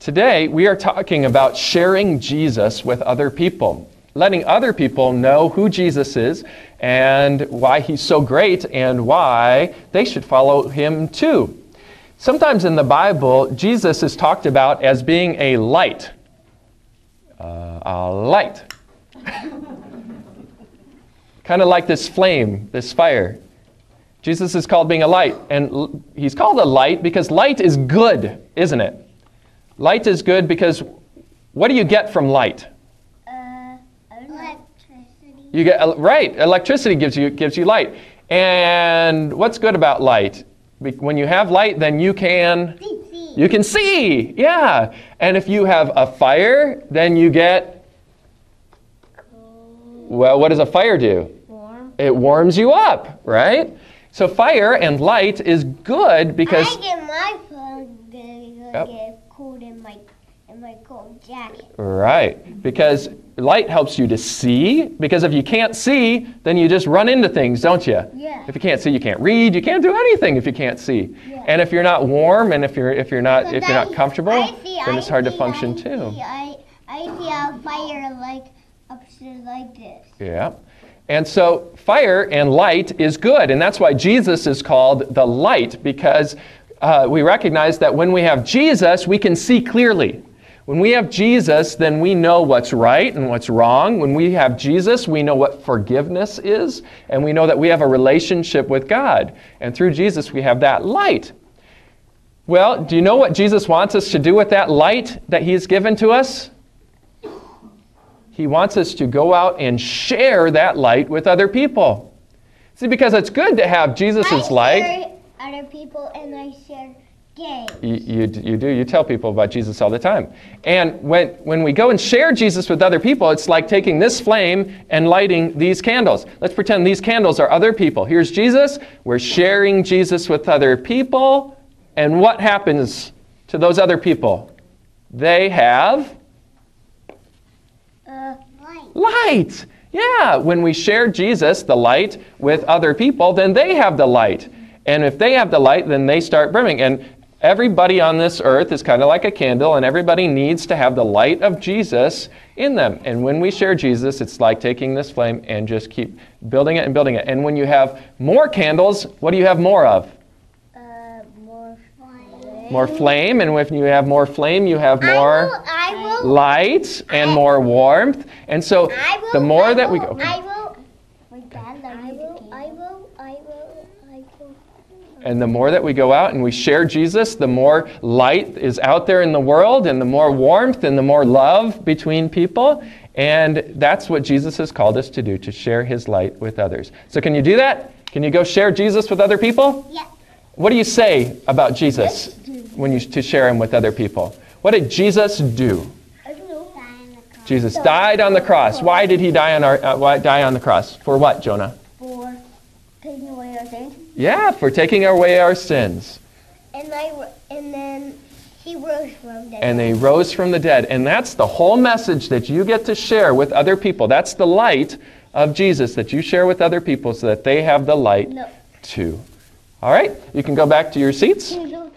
Today, we are talking about sharing Jesus with other people, letting other people know who Jesus is and why he's so great and why they should follow him too. Sometimes in the Bible, Jesus is talked about as being a light. A light. Kind of like this flame, this fire. Jesus is called being a light, and he's called a light because light is good, isn't it? Light is good because what do you get from light? Electricity. You get right. Electricity gives you light. And what's good about light? When you have light, then you can see. Yeah. And if you have a fire, then you get well. What does a fire do? Warm. It warms you up, right? So fire and light is good because I get my phone get cold in my cold jacket. Right, because light helps you to see, because if you can't see, then you just run into things, don't you? Yeah. If you can't see, you can't read, you can't do anything if you can't see. Yeah. And if you're not warm and if you're not comfortable, then it's hard to function I too. I see a fire like upstairs like this. Yeah. And so fire and light is good, and that's why Jesus is called the light, because we recognize that when we have Jesus, we can see clearly. When we have Jesus, then we know what's right and what's wrong. When we have Jesus, we know what forgiveness is, and we know that we have a relationship with God. And through Jesus, we have that light. Well, do you know what Jesus wants us to do with that light that he's given to us? He wants us to go out and share that light with other people. See, because it's good to have Jesus' light. I share other people and I share games. You do. You tell people about Jesus all the time. And when we go and share Jesus with other people, it's like taking this flame and lighting these candles. Let's pretend these candles are other people. Here's Jesus. We're sharing Jesus with other people. And what happens to those other people? They have light. Yeah, when we share Jesus, the light, with other people, then they have the light. And if they have the light, then they start brimming. And everybody on this earth is kind of like a candle, and everybody needs to have the light of Jesus in them. And when we share Jesus, it's like taking this flame and just keep building it and building it. And when you have more candles, what do you have more of? More flame. More flame. And when you have more flame, you have more light and more warmth. And so the more that we go... And the more that we go out and we share Jesus, the more light is out there in the world, and the more warmth and the more love between people. And that's what Jesus has called us to do, to share his light with others. So can you do that? Can you go share Jesus with other people? Yeah. What do you say about Jesus when you to share him with other people? What did Jesus do? Jesus died on the cross. Why did he die on the cross? For what, Jonah? For taking away our sins. Yeah, for taking away our sins. And then he rose from the dead. And they rose from the dead. And that's the whole message that you get to share with other people. That's the light of Jesus that you share with other people so that they have the light too. All right, you can go back to your seats. Can we go